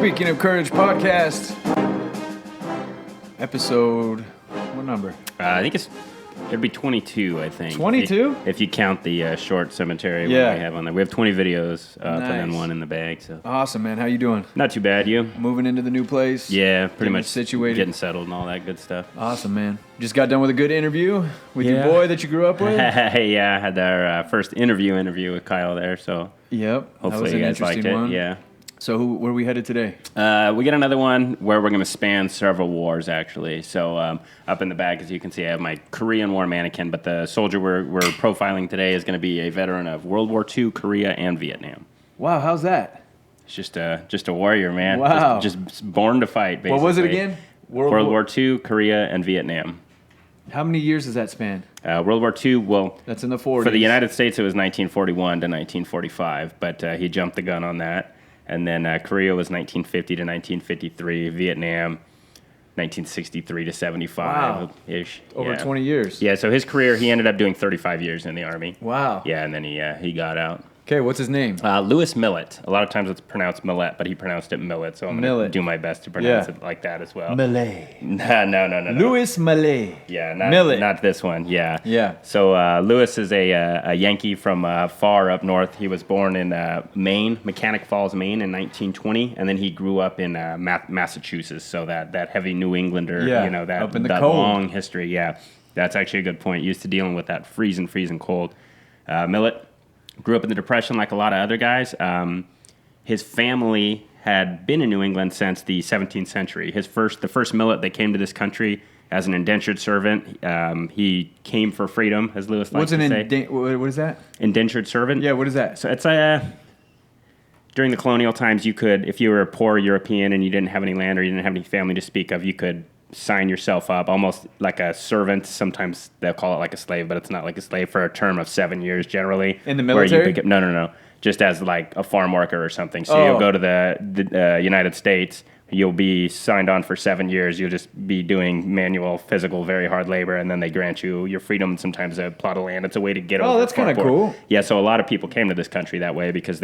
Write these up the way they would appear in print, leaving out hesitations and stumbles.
Speaking of Courage podcast, episode, what number? I think it'd be 22, I think. 22? If you count the short cemetery Yeah. we have on there. We have 20 videos up Nice. and then one in the bag. So Awesome, man. How you doing? not too bad, you? Moving into the new place? Yeah, pretty Getting much situated. getting settled and all that good stuff. Awesome, man. Just got done with a good interview with your Yeah. boy that you grew up with? Yeah, I had our first interview with Kyle there, so Yep. hopefully that was you an guys liked interesting it. one. Yeah. So where are we headed today? We get another one where we're going to span several wars, actually. So up in the back, as you can see, I have my Korean War mannequin, but the soldier we're profiling today is going to be a veteran of World War II, Korea, and Vietnam. Wow, how's that? It's just a warrior, man. Wow. Just born to fight, basically. What was it again? World War II, Korea, and Vietnam. How many years does that span? World War II, well, That's in the 40s. for the United States, it was 1941 to 1945, but he jumped the gun on that. And then Korea was 1950 to 1953, Vietnam 1963 to 75-ish. Over 20 years. Yeah, so his career, he ended up doing 35 years in the Army. Wow. Yeah, and then he got out. Okay, what's his name? Louis Millett. A lot of times it's pronounced Millett, but he pronounced it Millett, so I'm going to do my best to pronounce it like that as well. Millet. No. Louis Millet. Yeah, Millett. not this one. Yeah. Yeah. So Louis is a Yankee from far up north. He was born in Maine, Mechanic Falls, Maine, in 1920, and then he grew up in Massachusetts. So that heavy New Englander, Yeah, that up in the that cold. long history. Yeah, that's actually a good point. Used to dealing with that freezing cold. Millett grew up in the Depression like a lot of other guys. His family had been in New England since the 17th century. The first Millett that came to this country as an indentured servant. He came for freedom, as Lewis likes to say. What is that? Indentured servant? Yeah, what is that? So it's during the colonial times, you could, if you were a poor European and you didn't have any land or you didn't have any family to speak of, you could sign yourself up almost like a servant. Sometimes they'll call it like a slave, but it's not like a slave, for a term of 7 years generally. In the military? No. Just as like a farm worker or something. So you'll go to the United States. You'll be signed on for 7 years. You'll just be doing manual, physical, very hard labor, and then they grant you your freedom and sometimes a plot of land. It's a way to get over. Oh, that's kind of cool. Yeah, so a lot of people came to this country that way because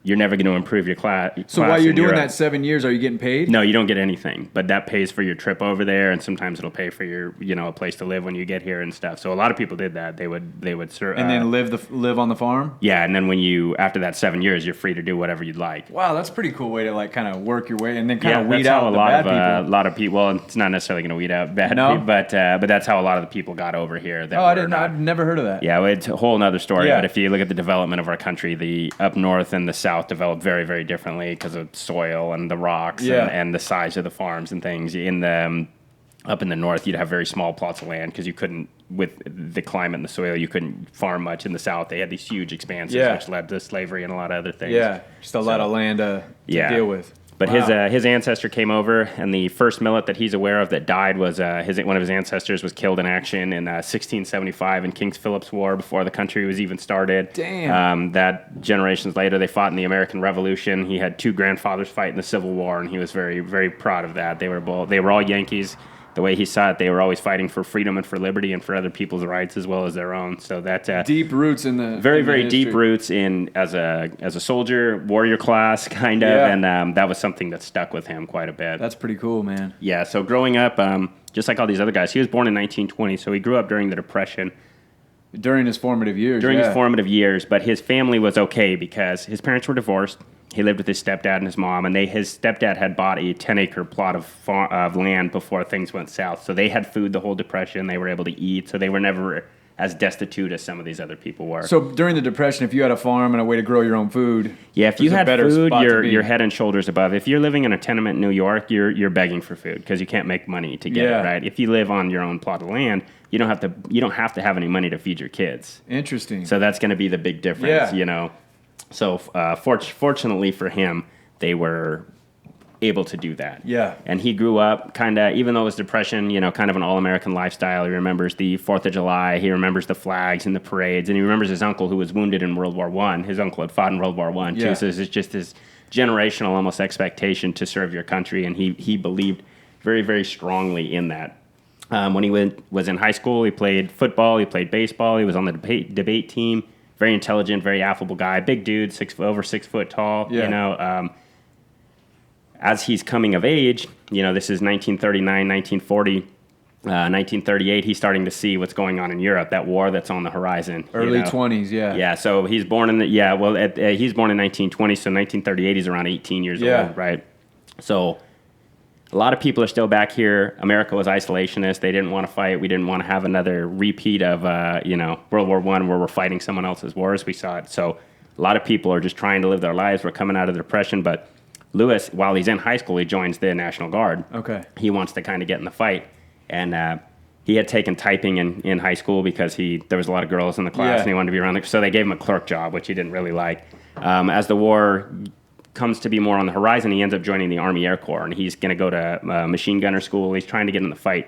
you're never going to improve your class. So while you're doing that 7 years, are you getting paid? No, you don't get anything, but that pays for your trip over there, and sometimes it'll pay for your, a place to live when you get here and stuff. So a lot of people did that. They would serve. And then live on the farm? Yeah, and then after that 7 years, you're free to do whatever you'd like. Wow, that's a pretty cool way to like kind of work your way and then kind of that's weed how out the bad people. a lot of people. Well, it's not necessarily going to weed out bad people, but that's how a lot of the people got over here. I've never heard of that. Yeah, it's a whole other story. Yeah. But if you look at the development of our country, the up north and the south developed very, very differently because of soil and the rocks and the size of the farms and things. Up in the north, you'd have very small plots of land because you couldn't, with the climate and the soil, you couldn't farm much. In the south, they had these huge expanses, which led to slavery and a lot of other things. Yeah, just a lot of land to deal with. But his ancestor came over, and the first Millett that he's aware of that died was one of his ancestors was killed in action in 1675 in King Philip's War before the country was even started. Damn. That generations later, they fought in the American Revolution. He had two grandfathers fight in the Civil War, and he was very, very proud of that. They were all Yankees. The way he saw it, they were always fighting for freedom and for liberty and for other people's rights as well as their own. So that's deep roots in the very, in the very history. deep roots in as a soldier, warrior class kind of, and that was something that stuck with him quite a bit. That's pretty cool, man. Yeah. So growing up, just like all these other guys, he was born in 1920, so he grew up during the Depression. During his formative years. His formative years, but his family was okay because his parents were divorced. He lived with his stepdad and his mom, and his stepdad had bought a 10-acre plot of land before things went south. So they had food the whole Depression. They were able to eat, so they were never as destitute as some of these other people were. So during the Depression, if you had a farm and a way to grow your own food, if you had food, you're head and shoulders above. If you're living in a tenement in New York, you're begging for food because you can't make money to get it, right? If you live on your own plot of land, you don't have to have any money to feed your kids. Interesting. So that's going to be the big difference, So fortunately for him, they were able to do that. Yeah. And he grew up kind of, even though it was Depression, kind of an all-American lifestyle. He remembers the 4th of July. He remembers the flags and the parades. And he remembers his uncle who was wounded in World War I. His uncle had fought in World War I, too. So it's just this generational almost expectation to serve your country. And he believed very, very strongly in that. When he was in high school, he played football, he played baseball, he was on the debate team. Very intelligent, very affable guy, big dude, over 6 foot tall. as he's coming of age, this is 1939, 1940. 1938, he's starting to see what's going on in Europe, that war that's on the horizon. Early 20s, yeah. Yeah, so he's born in he's born in 1920, so 1938, he's around 18 years old, right? So a lot of people are still back here. America was isolationist. They didn't want to fight. We didn't want to have another repeat of, World War I where we're fighting someone else's wars. We saw it. So a lot of people are just trying to live their lives. We're coming out of the Depression, but Lewis, while he's in high school, he joins the National Guard. Okay. He wants to kind of get in the fight. And he had taken typing in high school because there was a lot of girls in the class and he wanted to be around there. So they gave him a clerk job, which he didn't really like. As the war comes to be more on the horizon, he ends up joining the Army Air Corps, and he's going to go to machine gunner school. He's trying to get in the fight.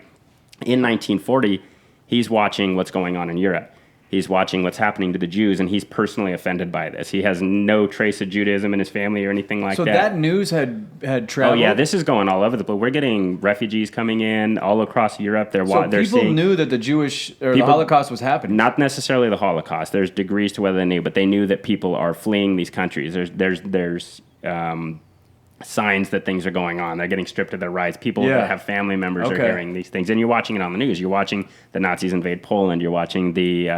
In 1940, he's watching what's going on in Europe. He's watching what's happening to the Jews, and he's personally offended by this. He has no trace of Judaism in his family or anything like that. So that news had traveled? Oh, yeah, this is going all over the place. We're getting refugees coming in all across Europe. They're people knew that the Holocaust was happening? Not necessarily the Holocaust. There's degrees to whether they knew, but they knew that people are fleeing these countries. There's signs that things are going on. They're getting stripped of their rights. People that have family members are hearing these things, and you're watching it on the news. You're watching the Nazis invade Poland. You're watching the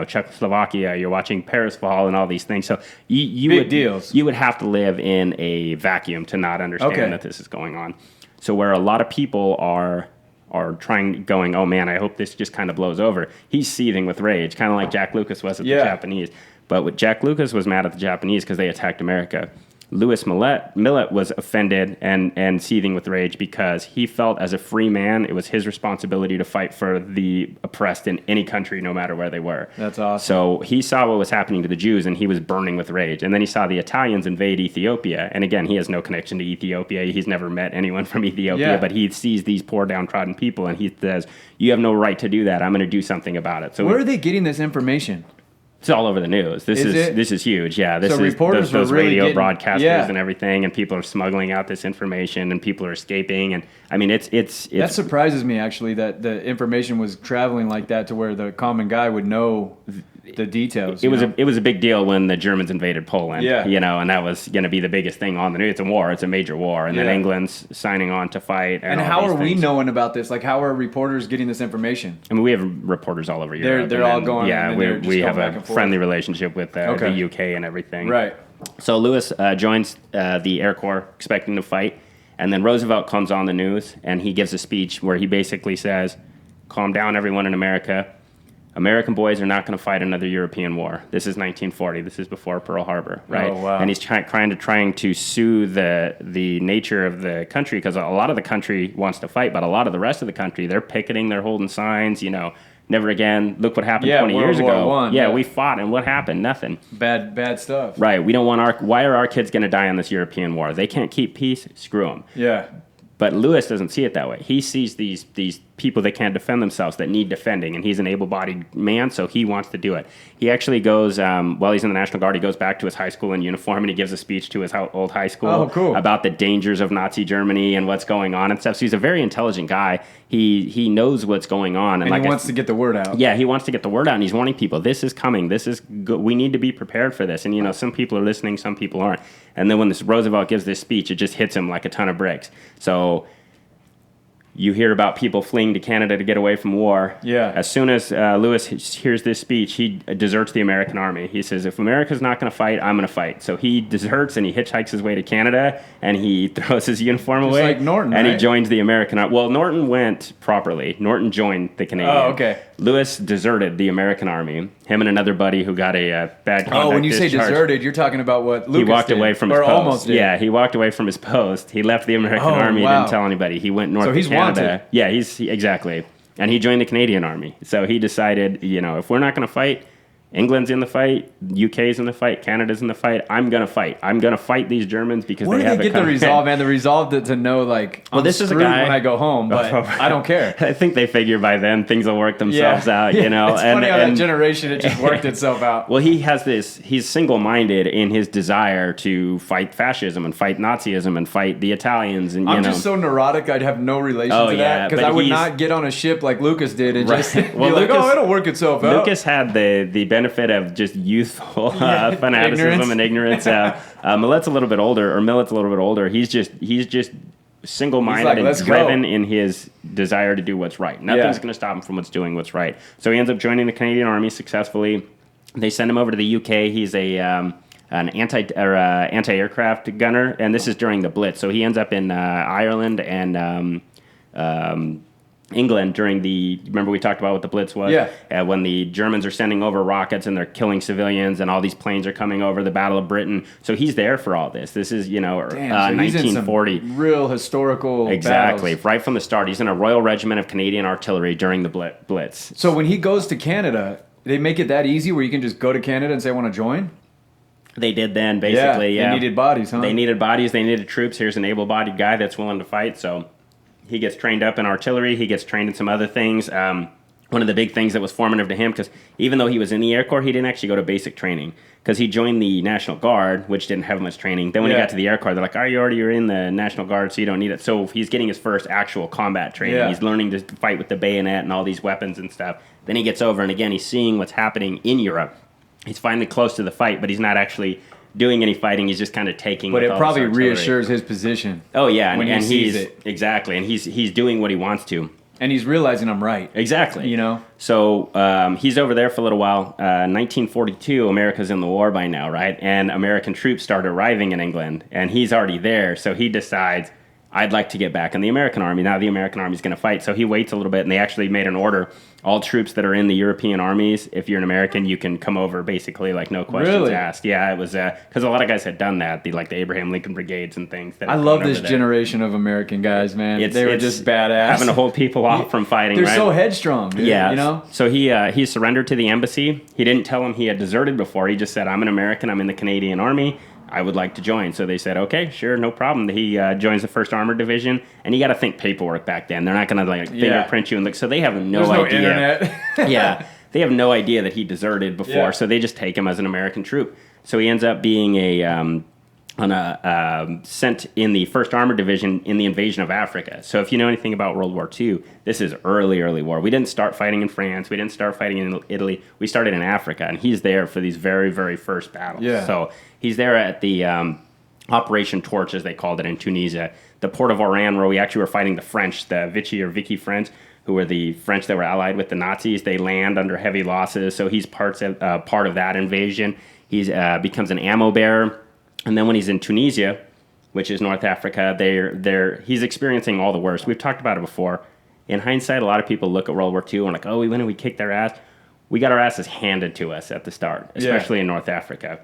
Czechoslovakia. You're watching Paris fall and all these things. So you would have to live in a vacuum to not understand that this is going on. So where a lot of people are going, oh man, I hope this just kind of blows over. He's seething with rage, kind of like Jack Lucas was at the Japanese. But what Jack Lucas was mad at the Japanese because they attacked America. Millett was offended and seething with rage because he felt as a free man, it was his responsibility to fight for the oppressed in any country, no matter where they were. That's awesome. So he saw what was happening to the Jews, and he was burning with rage. And then he saw the Italians invade Ethiopia. And again, he has no connection to Ethiopia. He's never met anyone from Ethiopia, but he sees these poor downtrodden people, and he says, you have no right to do that. I'm going to do something about it. So where are they getting this information? It's all over the news. This is huge. Yeah, this so is reporters those really radio broadcasters and everything, and people are smuggling out this information, and people are escaping. And I mean, it's that surprises me actually that the information was traveling like that to where the common guy would know the details. It was a big deal when the Germans invaded Poland. And that was going to be the biggest thing on the news. It's a war. It's a major war, and then England's signing on to fight. And how are we knowing about this? Like, how are reporters getting this information? I mean, we have reporters all over Europe. They're all going. Yeah, we have a friendly relationship with the UK and everything. Right. So Lewis joins the Air Corps expecting to fight, and then Roosevelt comes on the news, and he gives a speech where he basically says, calm down, everyone in America. American boys are not going to fight another European war. This is 1940. This is before Pearl Harbor, right? Oh, wow. And he's trying to soothe the nature of the country, because a lot of the country wants to fight, but a lot of the rest of the country, they're picketing, they're holding signs, never again. Look what happened 20 years ago. War I, we fought, and what happened? Nothing. Bad stuff. Right. We don't want why are our kids going to die in this European war? They can't keep peace. Screw them. Yeah. But Lewis doesn't see it that way. He sees these people that can't defend themselves, that need defending, and he's an able-bodied man, so he wants to do it. He actually goes, while he's in the National Guard, he goes back to his high school in uniform, and he gives a speech to his old high school about the dangers of Nazi Germany and what's going on and stuff. So he's a very intelligent guy. He knows what's going on. And he wants to get the word out. Yeah, he wants to get the word out, and he's warning people, this is coming. This is good. We need to be prepared for this. And, some people are listening, some people aren't. And then when Roosevelt gives this speech, it just hits him like a ton of bricks. So you hear about people fleeing to Canada to get away from war. Yeah. As soon as Lewis hears this speech, he deserts the American Army. He says, if America's not going to fight, I'm going to fight. So he deserts, and he hitchhikes his way to Canada, and he throws his uniform away. Like Norton, and right? he joins the American Army. Well, Norton went properly. Norton joined the Canadian. Oh, okay. Lewis deserted the American Army. Him and another buddy who got a bad conduct Oh, when you say discharge. deserted, you're talking about what Lucas He walked did, away from his or post. Almost did. Yeah, he walked away from his post. He left the American Army, didn't tell anybody. He went north so to he's Canada. Wanted. Yeah, exactly. And he joined the Canadian Army. So he decided, if we're not going to fight, England's in the fight, UK's in the fight, Canada's in the fight. I'm going to fight. I'm going to fight these Germans because Where they did have they get the resolve, man? The resolve to know, like, well, this is a guy when I go home, but I don't care. I think they figure by then things will work themselves out, It's funny how that generation, it just worked itself out. Well, he's single-minded in his desire to fight fascism and fight Nazism and fight the Italians. And I'm just so neurotic, I'd have no relation to that, because I would not get on a ship like Lucas did and just be like, it'll work itself out. Lucas had the benefit of just youthful fanaticism and ignorance. Millett's a little bit older. He's just single-minded and driven in his desire to do what's right. Nothing's going to stop him from doing what's right. So he ends up joining the Canadian Army successfully. They send him over to the UK. He's an anti-aircraft gunner, and this is during the Blitz. So he ends up in Ireland and England during remember we talked about what the Blitz was? Yeah. When the Germans are sending over rockets and they're killing civilians and all these planes are coming over, the Battle of Britain. So he's there for all this. This is, so 1940. He's in some real historical Exactly. battles. Right from the start. He's in a Royal Regiment of Canadian Artillery during the Blitz. So when he goes to Canada, they make it that easy where you can just go to Canada and say, I want to join? They did then, basically, They needed bodies, huh? They needed bodies. They needed troops. Here's an able-bodied guy that's willing to fight, so... He gets trained up in artillery. He gets trained in some other things. One of the big things that was formative to him, because even though he was in the Air Corps, he didn't actually go to basic training, because he joined the National Guard, which didn't have much training. Then when he got to the Air Corps, they're like, you're in the National Guard, so you don't need it. So he's getting his first actual combat training. Yeah. He's learning to fight with the bayonet and all these weapons and stuff. Then he gets over, and again, he's seeing what's happening in Europe. He's finally close to the fight, but he's not actually doing any fighting. He's just kind of taking. But with it all probably this artillery. reassures his position. Oh yeah, when and he sees he's it. Exactly, and he's doing what he wants to. And he's realizing I'm right. Exactly. You know? So he's over there for a little while. 1942, America's in the war by now, right? And American troops start arriving in England, and he's already there. So he decides, I'd like to get back in the American Army. Now the American Army's going to fight. So he waits a little bit, and they actually made an order. All troops that are in the European armies, if you're an American, you can come over, basically, like no questions asked. Yeah, it was because a lot of guys had done that, the Abraham Lincoln Brigades and things. I love this generation of American guys, man. They were just badass. Having to hold people off from fighting, They're right? so headstrong, dude. Yeah. You know? So he surrendered to the embassy. He didn't tell them he had deserted before. He just said, I'm an American. I'm in the Canadian Army. I would like to join. So they said, okay, sure, no problem. He joins the 1st Armored Division, and you got to think paperwork back then. They're not going to fingerprint you and look. So they have no idea. Internet. Yeah, they have no idea that he deserted before. Yeah. So they just take him as an American troop. So he ends up being sent in the 1st Armored Division in the invasion of Africa. So if you know anything about World War II, this is early war. We didn't start fighting in France. We didn't start fighting in Italy. We started in Africa, and he's there for these very, very first battles. Yeah. So he's there at the Operation Torch, as they called it, in Tunisia, the port of Oran, where we actually were fighting the French, the Vichy French, who were the French that were allied with the Nazis. They land under heavy losses, so he's part of that invasion. He becomes an ammo bearer. And then when he's in Tunisia, which is North Africa, he's experiencing all the worst. We've talked about it before. In hindsight, a lot of people look at World War II and like, we went and we kicked their ass. We got our asses handed to us at the start, especially in North Africa.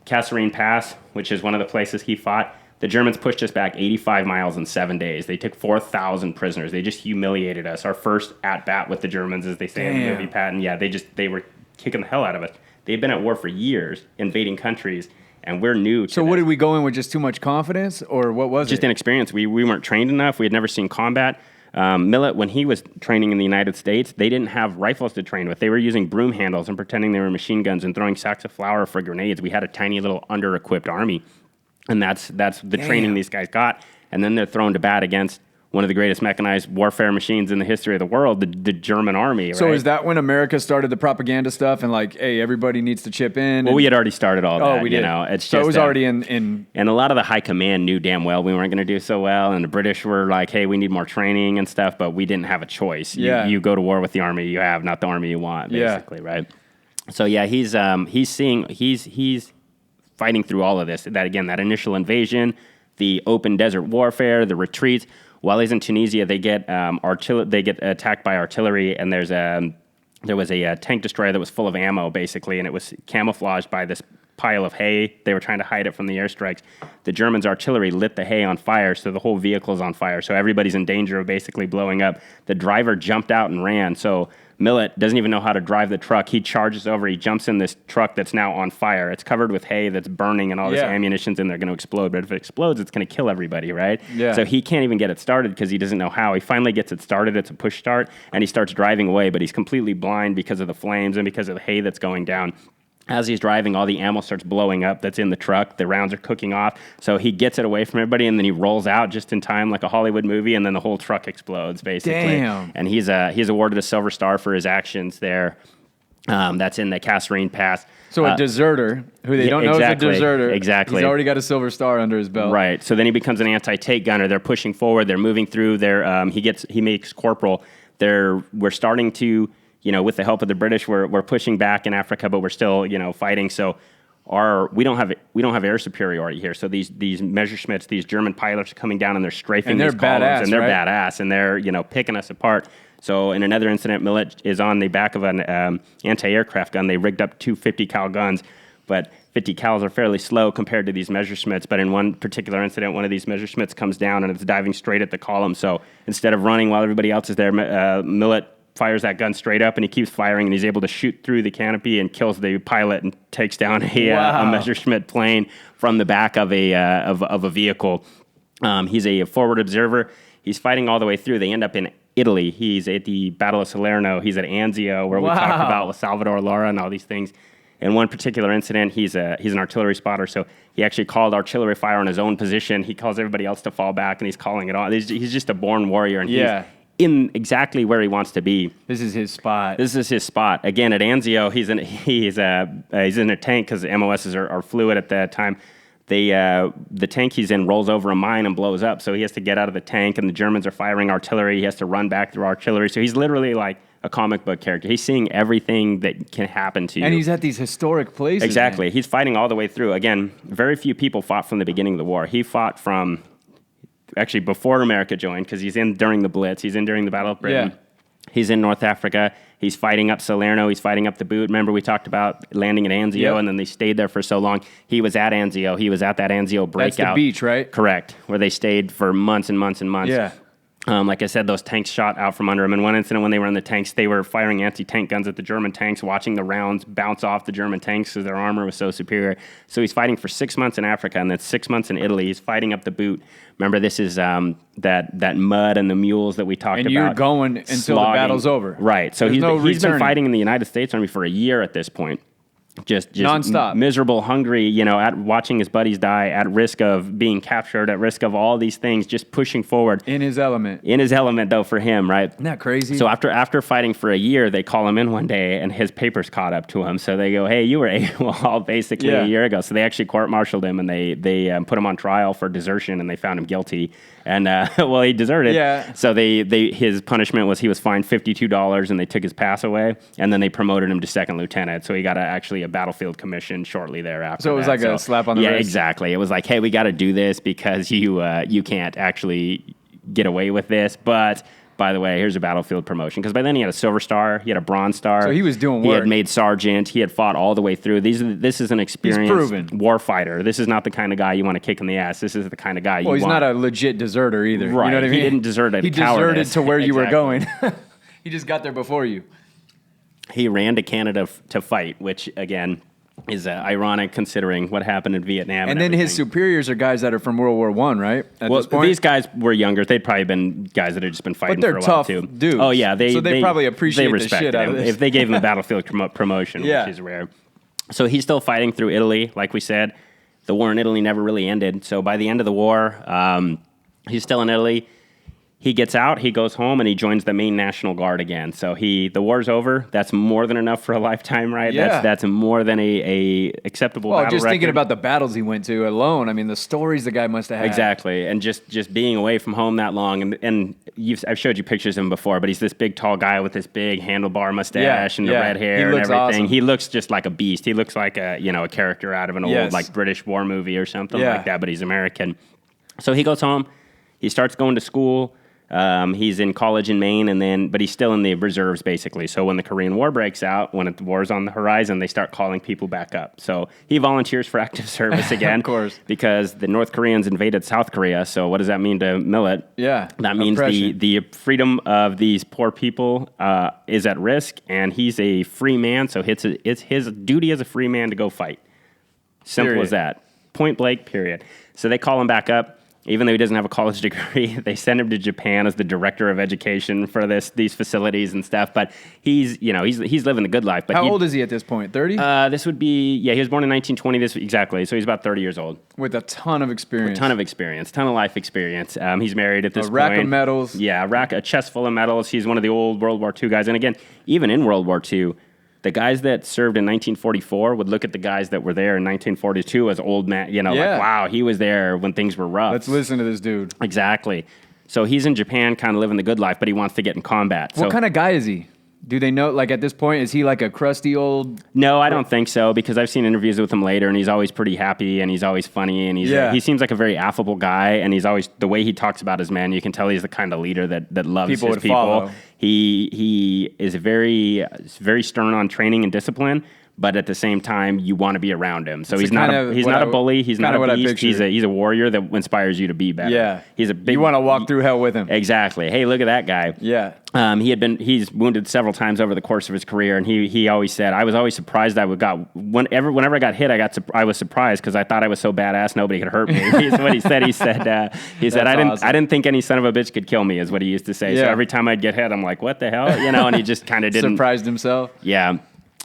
Kasserine Pass, which is one of the places he fought, the Germans pushed us back 85 miles in 7 days. They took 4,000 prisoners. They just humiliated us. Our first at-bat with the Germans, as they say in the movie, Patton. Yeah, they were kicking the hell out of us. They've been at war for years, invading countries, and we're new to So what did we go in with, just too much confidence, or what was just it? inexperience. We weren't trained enough. We had never seen combat. Millett, when he was training in the United States, they didn't have rifles to train with. They were using broom handles and pretending they were machine guns and throwing sacks of flour for grenades. We had a tiny little under-equipped army, and that's the training these guys got. And then they're thrown to bat against one of the greatest mechanized warfare machines in the history of the world, the German army. So right? is that when America started the propaganda stuff and like, hey, everybody needs to chip in? Well, we had already started all that. Oh, we did. You know, it's so just it was already in. And a lot of the high command knew damn well we weren't going to do so well, and the British were like, "Hey, we need more training and stuff," but we didn't have a choice. You go to war with the army you have, not the army you want, basically, right? So yeah, he's fighting through all of this. That initial invasion, the open desert warfare, the retreats. While he's in Tunisia, they get attacked by artillery, and there was a tank destroyer that was full of ammo, basically, and it was camouflaged by this pile of hay. They were trying to hide it from the airstrikes. The Germans' artillery lit the hay on fire, so the whole vehicle's on fire. So everybody's in danger of basically blowing up. The driver jumped out and ran. So Millett doesn't even know how to drive the truck. He charges over. He jumps in this truck that's now on fire. It's covered with hay that's burning, and all this ammunition's in there going to explode. But if it explodes, it's going to kill everybody, right? Yeah. So he can't even get it started because he doesn't know how. He finally gets it started. It's a push start, and he starts driving away, but he's completely blind because of the flames and because of the hay that's going down. As he's driving, all the ammo starts blowing up that's in the truck. The rounds are cooking off. So he gets it away from everybody, and then he rolls out just in time like a Hollywood movie, and then the whole truck explodes, basically. Damn. And he's awarded a Silver Star for his actions there. That's in the Kasserine Pass. So a deserter, who they don't know is a deserter. Exactly. He's already got a silver star under his belt. Right. So then he becomes an anti-tank gunner. They're pushing forward. They're moving through. He makes corporal. We're starting to, with the help of the British, we're pushing back in Africa, but we're still, fighting. So we don't have air superiority here. So these Messerschmitts, these German pilots are coming down and they're strafing these columns, and they're badass, and they're picking us apart. So in another incident, Millett is on the back of an anti-aircraft gun. They rigged up two 50 cal guns, but 50 cals are fairly slow compared to these Messerschmitts. But in one particular incident, one of these Messerschmitts comes down and it's diving straight at the column. So instead of running while everybody else is there, Millett fires that gun straight up, and he keeps firing, and he's able to shoot through the canopy and kills the pilot and takes down a Messerschmitt plane from the back of a vehicle. He's a forward observer. He's fighting all the way through. They end up in Italy. He's at the Battle of Salerno. He's at Anzio, where we talked about with Salvador Lara and all these things. In one particular incident, he's an artillery spotter, so he actually called artillery fire on his own position. He calls everybody else to fall back, and he's calling it on. He's just a born warrior, and he's in exactly where he wants to be. This is his spot. Again, at Anzio, he's in a tank because MOSs are fluid at that time. The tank he's in rolls over a mine and blows up, so he has to get out of the tank, and the Germans are firing artillery. He has to run back through artillery. So he's literally like a comic book character. He's seeing everything that can happen to you. And he's at these historic places. Exactly. Man. He's fighting all the way through. Again, very few people fought from the beginning of the war. He fought from actually before America joined, because he's in during the Blitz. He's in during the Battle of Britain. Yeah. He's in North Africa. He's fighting up Salerno. He's fighting up the boot. Remember, we talked about landing at Anzio, and then they stayed there for so long. He was at Anzio. He was at that Anzio breakout. That's the beach, right? Correct, where they stayed for months and months and months. Yeah. Like I said, those tanks shot out from under him. In one incident, when they were in the tanks, they were firing anti-tank guns at the German tanks, watching the rounds bounce off the German tanks because their armor was so superior. So he's fighting for 6 months in Africa, and then 6 months in Italy. He's fighting up the boot. Remember, this is that mud and the mules that we talked about. And you're going until the battle's over. Right. So he's been fighting in the United States Army for a year at this point. Just nonstop, miserable, hungry, at watching his buddies die, at risk of being captured, at risk of all these things, just pushing forward. In his element. Though, for him, right? Isn't that crazy? So after fighting for a year, they call him in one day, and his papers caught up to him. So they go, "Hey, you were AWOL basically a year ago." So they actually court-martialed him, and they put him on trial for desertion, and they found him guilty. And he deserted. Yeah. So his punishment was he was fined $52, and they took his pass away, and then they promoted him to second lieutenant. So he got actually a battlefield commission shortly thereafter. So it was like a slap on the wrist. Yeah, exactly. It was like, hey, we got to do this because you can't actually get away with this, but. By the way, here's a battlefield promotion. Because by then he had a silver star, he had a bronze star. So he was doing work. He had made sergeant. He had fought all the way through. This is an experienced war fighter. This is not the kind of guy you want to kick in the ass. This is the kind of guy you want. Well, he's not a legit deserter either. Right. You know what I mean? He didn't desert He cowardice. deserted to where you were going. He just got there before you. He ran to Canada to fight, which, again, is ironic considering what happened in Vietnam. And then his superiors are guys that are from World War I, right? At this point? These guys were younger. They'd probably been guys that had just been fighting for a while, too. But they're tough dudes. Oh, yeah. So they probably appreciate the shit out of this. If they gave him a battlefield promotion, which is rare. So he's still fighting through Italy. Like we said, the war in Italy never really ended. So by the end of the war, he's still in Italy. He gets out, he goes home, and he joins the Maine National Guard again. So the war's over. That's more than enough for a lifetime, right? Yeah. That's more than a acceptable battle just record. thinking about the battles he went to alone. I mean, the stories the guy must have had. Exactly, and just being away from home that long, and I've showed you pictures of him before, but he's this big, tall guy with this big handlebar mustache and the red hair and everything. Awesome. He looks just like a beast. He looks like a character out of an old British war movie or something like that, but he's American. So he goes home. He starts going to school. He's in college in Maine, but he's still in the reserves, basically. So when the Korean War breaks out, when the war's on the horizon, they start calling people back up. So he volunteers for active service again. Of course. Because the North Koreans invaded South Korea. So what does that mean to Millett? Yeah. That means the freedom of these poor people is at risk, and he's a free man, so it's his duty as a free man to go fight. Simple as that. Point blank, period. So they call him back up. Even though he doesn't have a college degree, they send him to Japan as the director of education for these facilities and stuff. But he's living the good life. But how old is he at this point? 30? This would be he was born in 1920. Exactly. So he's about 30 years old with a ton of experience. Ton of life experience. He's married at this point. A rack of medals. Yeah, a chest full of medals. He's one of the old World War II guys. And again, even in World War II, the guys that served in 1944 would look at the guys that were there in 1942 as old men, like, wow, he was there when things were rough. Let's listen to this dude. Exactly. So he's in Japan kind of living the good life, but he wants to get in combat. What kind of guy is he? Do they know, like, at this point, is he like a crusty old... No, I don't think so, because I've seen interviews with him later, and he's always pretty happy, and he's always funny, and he seems like a very affable guy, and he's always, the way he talks about his men, you can tell he's the kind of leader that loves his people. Follow. He is very stern on training and discipline, but at the same time, you want to be around him. So he's not a bully. He's not a beast. He's a warrior that inspires you to be better. Yeah. He's a big... You want to walk through hell with him. Exactly. Hey, look at that guy. Yeah. He's wounded several times over the course of his career, and he always said, I was always surprised whenever I got hit, I was surprised because I thought I was so badass nobody could hurt me. He's what he said. He said I didn't think any son of a bitch could kill me, is what he used to say. Yeah. So every time I'd get hit, I'm like, what the hell? And he just kind of didn't. Surprised himself. Yeah.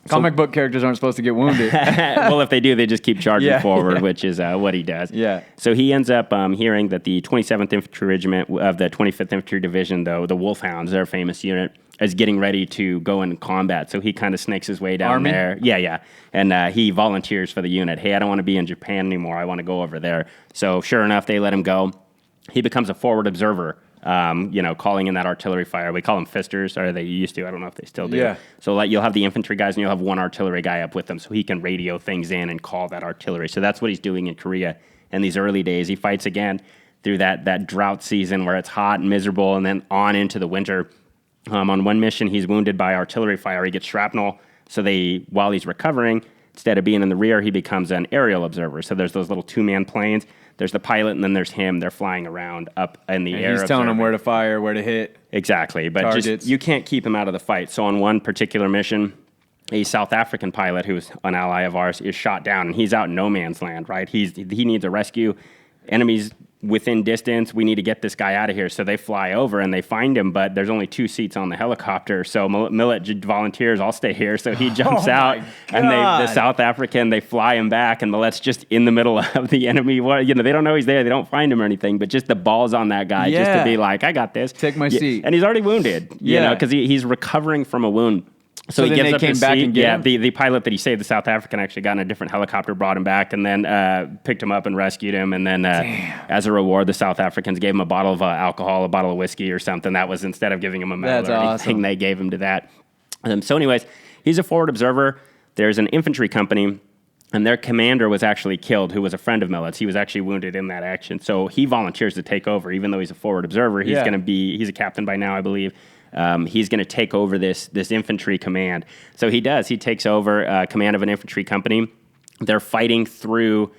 Comic book characters aren't supposed to get wounded. Well, if they do, they just keep charging forward, which is what he does. Yeah. So he ends up hearing that the 27th Infantry Regiment of the 25th Infantry Division, though, the Wolfhounds, their famous unit, is getting ready to go in combat. So he kind of snakes his way down there. Yeah. And he volunteers for the unit. Hey, I don't want to be in Japan anymore. I want to go over there. So sure enough, they let him go. He becomes a forward observer. Calling in that artillery fire. We call them fisters, or they used to. I don't know if they still do. Yeah. So you'll have the infantry guys, and you'll have one artillery guy up with them, so he can radio things in and call that artillery. So that's what he's doing in Korea in these early days. He fights again through that drought season where it's hot and miserable, and then on into the winter. On one mission, he's wounded by artillery fire. He gets shrapnel. So while he's recovering, instead of being in the rear, he becomes an aerial observer. So there's those little 2-man planes. There's the pilot, and then there's him. They're flying around up in the air. He's telling them where to fire, where to hit. Exactly. But targets. You can't keep him out of the fight. So on one particular mission, a South African pilot, who's an ally of ours, is shot down, and he's out in no man's land, right? He needs a rescue. Enemies within distance. We need to get this guy out of here. So they fly over, and they find him, but there's only 2 seats on the helicopter. So Millett volunteers, I'll stay here. So he jumps out, and the South African, they fly him back, and Millett's just in the middle of the enemy. They don't know he's there. They don't find him or anything, but just the balls on that guy just to be like, I got this. Take my seat. And he's already wounded, because he's recovering from a wound. So he gives up his seat. The pilot that he saved, the South African, actually got in a different helicopter, brought him back, and then picked him up and rescued him. And then as a reward, the South Africans gave him a bottle of alcohol, a bottle of whiskey or something. That was, instead of giving him a medal or anything, they gave him to that. So anyways, he's a forward observer. There's an infantry company, and their commander was actually killed, who was a friend of Millett's. He was actually wounded in that action. So he volunteers to take over, even though he's a forward observer. He's he's a captain by now, I believe. He's going to take over this infantry command. So he does. He takes over command of an infantry company. They're fighting through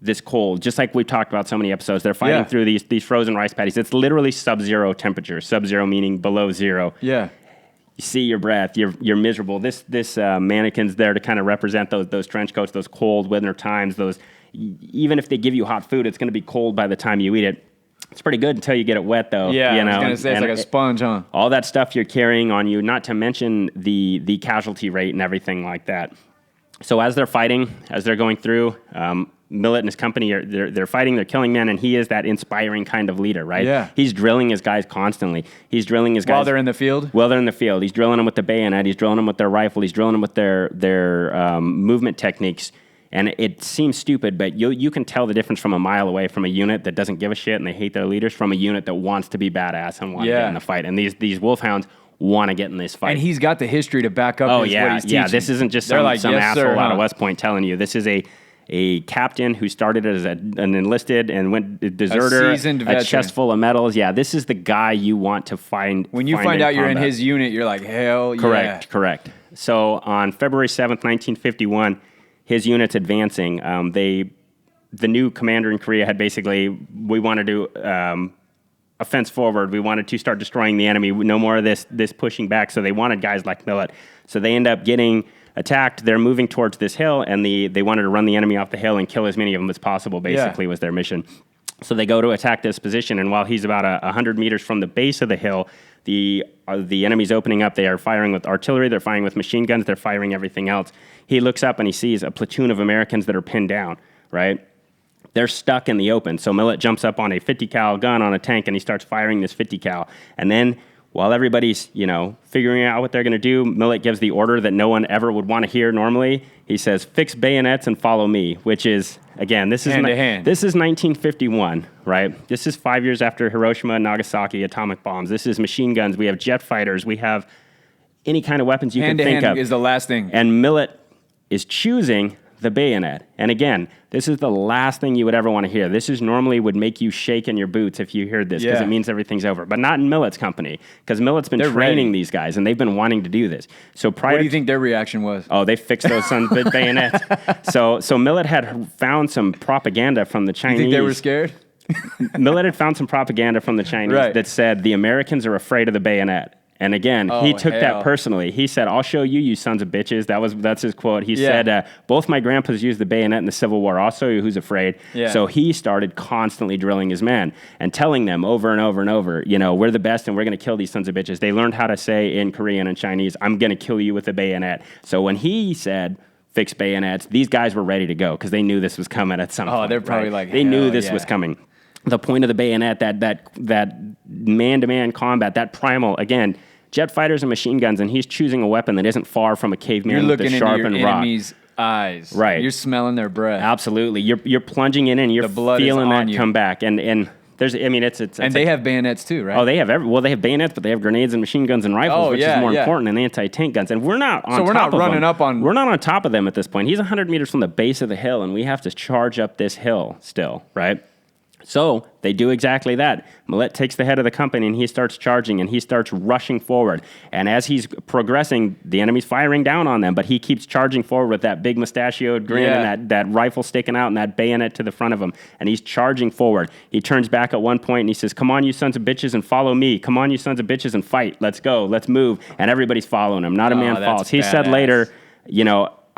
this cold, just like we've talked about so many episodes. They're fighting through these frozen rice paddies. It's literally sub-zero temperature. Sub-zero meaning below zero. Yeah. You see your breath. You're miserable. This mannequin's there to kind of represent those trench coats, those cold winter times. Even if they give you hot food, it's going to be cold by the time you eat it. It's pretty good until you get it wet, though. Yeah, I was going to say, it's like a sponge, huh? All that stuff you're carrying on you, not to mention the casualty rate and everything like that. So as they're fighting, as they're going through, Millett and his company, they're fighting, they're killing men, and he is that inspiring kind of leader, right? Yeah. He's drilling his guys constantly. He's drilling his guys... While they're in the field? While they're in the field. He's drilling them with the bayonet. He's drilling them with their rifle. He's drilling them with their movement techniques. And it seems stupid, but you can tell the difference from a mile away from a unit that doesn't give a shit and they hate their leaders from a unit that wants to be badass and want to get in the fight. And these wolfhounds want to get in this fight. And he's got the history to back up what he's teaching. Yeah, this isn't just some asshole out of West Point telling you. This is a captain who started as an enlisted and went deserter, a seasoned veteran. A chest full of medals. Yeah, this is the guy you want to find. When you find out you're in his unit, you're like, hell yeah. Correct. So on February 7th, 1951, his unit's advancing. The new commander in Korea had basically, we want to do offense forward. We wanted to start destroying the enemy. No more of this pushing back. So they wanted guys like Millett. So they end up getting attacked. They're moving towards this hill, and they wanted to run the enemy off the hill and kill as many of them as possible, basically, was their mission. So they go to attack this position, and while he's about 100 meters from the base of the hill, the enemy's opening up. They are firing with artillery. They're firing with machine guns. They're firing everything else. He looks up and he sees a platoon of Americans that are pinned down, right? They're stuck in the open. So Millett jumps up on a 50 cal gun on a tank and he starts firing this 50 cal. And then while everybody's, figuring out what they're going to do, Millett gives the order that no one ever would want to hear normally. He says, fix bayonets and follow me, which is, again, this is 1951, right? This is 5 years after Hiroshima and Nagasaki atomic bombs. This is machine guns. We have jet fighters. We have any kind of weapons you can think of. Is the last thing. And Millett is choosing the bayonet. And again, this is the last thing you would ever want to hear. This is normally would make you shake in your boots if you heard this, because it means everything's over. But not in Millett's company, because Millett's been training these guys, and they've been wanting to do this. So prior, what do you think their reaction was? Oh, they fixed those sons of bayonets. So Millett had found some propaganda from the Chinese. You think they were scared? Millett had found some propaganda from the Chinese that said the Americans are afraid of the bayonet. And again, he took that personally. He said, I'll show you, you sons of bitches. That's his quote. He said, both my grandpas used the bayonet in the Civil War. I'll show you who's afraid. Yeah. So he started constantly drilling his men and telling them over and over and over, we're the best and we're going to kill these sons of bitches. They learned how to say in Korean and Chinese, I'm going to kill you with a bayonet. So when he said, fix bayonets, these guys were ready to go because they knew this was coming at some point. Oh, they're probably like, they knew this was coming. The point of the bayonet, that man-to-man combat, that primal, again, jet fighters and machine guns, and he's choosing a weapon that isn't far from a caveman with a sharpened rock. You're looking into your enemy's eyes. Right. You're smelling their breath. Absolutely. You're plunging in and you're feeling that come back. And there's, it's and they have bayonets too, right? Oh, they have they have bayonets, but they have grenades and machine guns and rifles, which is more important than anti-tank guns. And we're not on top of them. So we're not running up on... We're not on top of them at this point. He's 100 meters from the base of the hill, and we have to charge up this hill still, right? So they do exactly that. Millett takes the head of the company and he starts charging and he starts rushing forward. And as he's progressing, the enemy's firing down on them, but he keeps charging forward with that big mustachioed grin and that rifle sticking out and that bayonet to the front of him. And he's charging forward. He turns back at one point and he says, come on, you sons of bitches, and follow me. Come on, you sons of bitches, and fight. Let's go. Let's move. And everybody's following him. Not a man falls. He said later,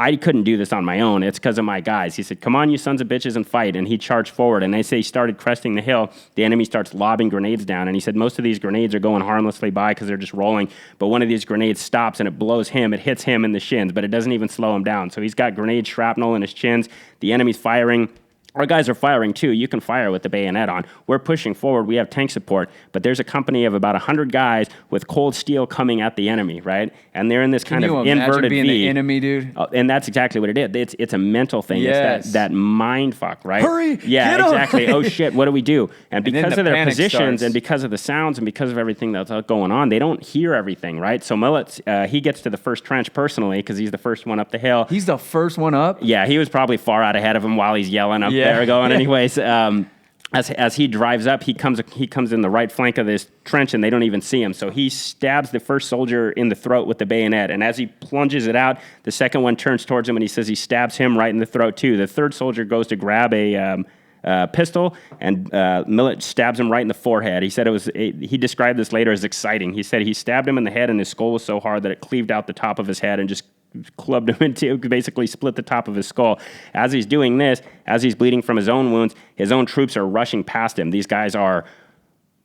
I couldn't do this on my own. It's because of my guys. He said, come on, you sons of bitches, and fight. And he charged forward. And they say he started cresting the hill. The enemy starts lobbing grenades down. And he said most of these grenades are going harmlessly by because they're just rolling. But one of these grenades stops and it blows him. It hits him in the shins, but it doesn't even slow him down. So he's got grenade shrapnel in his chins. The enemy's firing. Our guys are firing too. You can fire with the bayonet on. We're pushing forward. We have tank support, but there's a company of about 100 guys with cold steel coming at the enemy, right? And they're in this kind of inverted being V. The enemy, dude? And that's exactly what it is. It's a mental thing. Yes. It's that mind fuck, right? Hurry! Yeah, get exactly. Oh shit, what do we do? And because of their positions starts. and because of the sounds and because of everything that's going on, they don't hear everything, right? So Millett, he gets to the first trench personally because he's the first one up the hill. He's the first one up? Yeah, he was probably far out ahead of him while he's yelling up there going, anyways, as he drives up, he comes in the right flank of this trench, and they don't even see him. So he stabs the first soldier in the throat with the bayonet, and as he plunges it out, the second one turns towards him, and he says he stabs him right in the throat too. The third soldier goes to grab a pistol, and Millett stabs him right in the forehead. He said he described this later as exciting. He said he stabbed him in the head, and his skull was so hard that it cleaved out the top of his head and just clubbed him into, basically split the top of his skull. As he's doing this, as he's bleeding from his own wounds, his own troops are rushing past him. These guys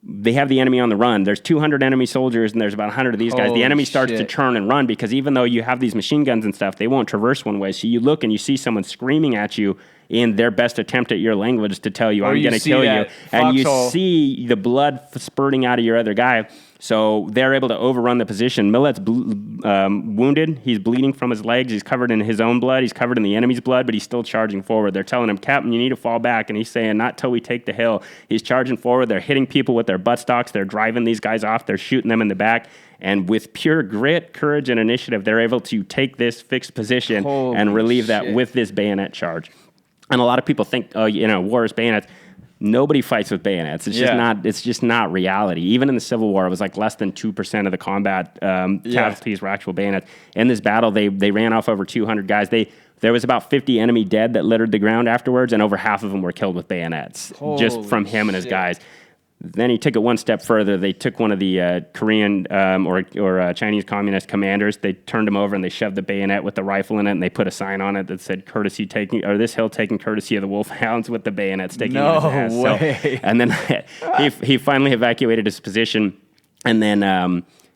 they have the enemy on the run. There's 200 enemy soldiers, and there's about 100 of these guys. The enemy starts to turn and run because even though you have these machine guns and stuff, they won't traverse one way. So you look and you see someone screaming at you in their best attempt at your language to tell you, I'm going to kill you. And you see the blood spurting out of your other guy. So they're able to overrun the position. Millett's wounded. He's bleeding from his legs. He's covered in his own blood. He's covered in the enemy's blood, but he's still charging forward. They're telling him, Captain, you need to fall back. And he's saying, not till we take the hill. He's charging forward. They're hitting people with their buttstocks. They're driving these guys off. They're shooting them in the back. And with pure grit, courage, and initiative, they're able to take this fixed position and relieve that with this bayonet charge. And a lot of people think, war is bayonets. Nobody fights with bayonets. It's just not reality. Even in the Civil War, it was like less than 2% of the combat casualties were actual bayonets. In this battle, they ran off over 200 guys. There was about 50 enemy dead that littered the ground afterwards, and over half of them were killed with bayonets, just from him and his guys. Then he took it one step further. They took one of the Korean or Chinese communist commanders. They turned him over and they shoved the bayonet with the rifle in it, and they put a sign on it that said this hill taking courtesy of the wolfhounds with the bayonet sticking in his ass. No way. And then he finally evacuated his position, and then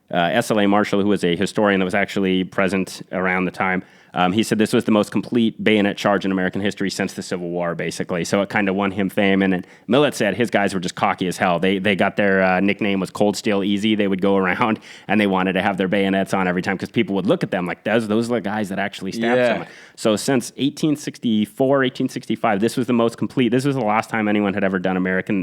SLA Marshall, who was a historian that was actually present around the time, He said this was the most complete bayonet charge in American history since the Civil War, basically. So it kind of won him fame. And then Millett said his guys were just cocky as hell. They got their nickname was Cold Steel Easy. They would go around and they wanted to have their bayonets on every time because people would look at them like, those are the guys that actually stabbed someone. So since 1864, 1865, this was the most complete. This was the last time anyone had ever done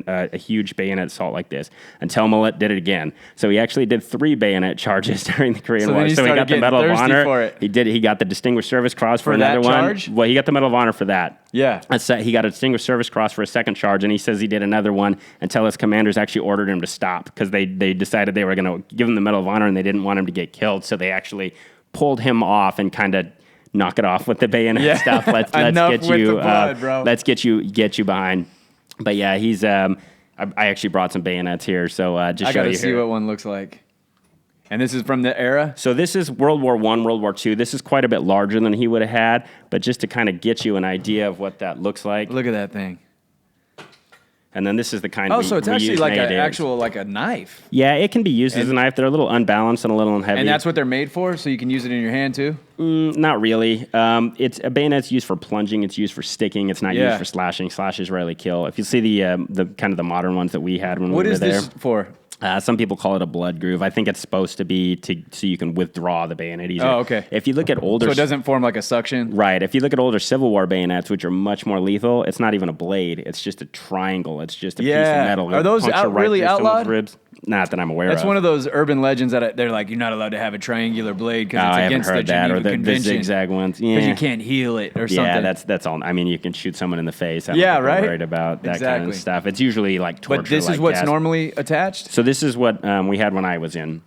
a huge bayonet assault like this until Millett did it again. So he actually did 3 bayonet charges during the Korean War. So he got the Medal of Honor. He got the Distinguished Service Cross for another one. Charge? Well, he got the Medal of Honor for that. Yeah. He got a Distinguished Service Cross for a second charge, and he says he did another one until his commanders actually ordered him to stop because they decided they were going to give him the Medal of Honor and they didn't want him to get killed. So they actually pulled him off and kind of knock it off with the bayonet stuff. Let's get you, blood, bro. Let's get you behind. But yeah, he's. I actually brought some bayonets here, so just show you here. I gotta see what one looks like. And this is from the era? So this is World War I, World War II. This is quite a bit larger than he would have had, but just to kind of get you an idea of what that looks like. Look at that thing. And then this is the kind so it's actually like a knife. Yeah, it can be used as a knife. They're a little unbalanced and a little heavy. And that's what they're made for, so you can use it in your hand too? Not really. It's a bayonet's used for plunging. It's used for sticking. It's not used for slashing. Slashes rarely kill. If you see the kind of the modern ones that we had when we were there. What is this for? Some people call it a blood groove. I think it's supposed to be so you can withdraw the bayonet easier. Oh, okay. If you look at older... So it doesn't form like a suction? Right. If you look at older Civil War bayonets, which are much more lethal, it's not even a blade. It's just a triangle. It's just a piece of metal. Are those really outlawed? Ribs. Not that I'm aware That's of. one of those urban legends that they're like, you're not allowed to have a triangular blade because it's against the Geneva Convention. The zigzag ones. Yeah. Because you can't heal it or something. Yeah, that's all. I mean, you can shoot someone in the face. I'm right? worried about that kind of stuff. It's usually like torture. But this is what's normally attached? So this is what we had when I was in.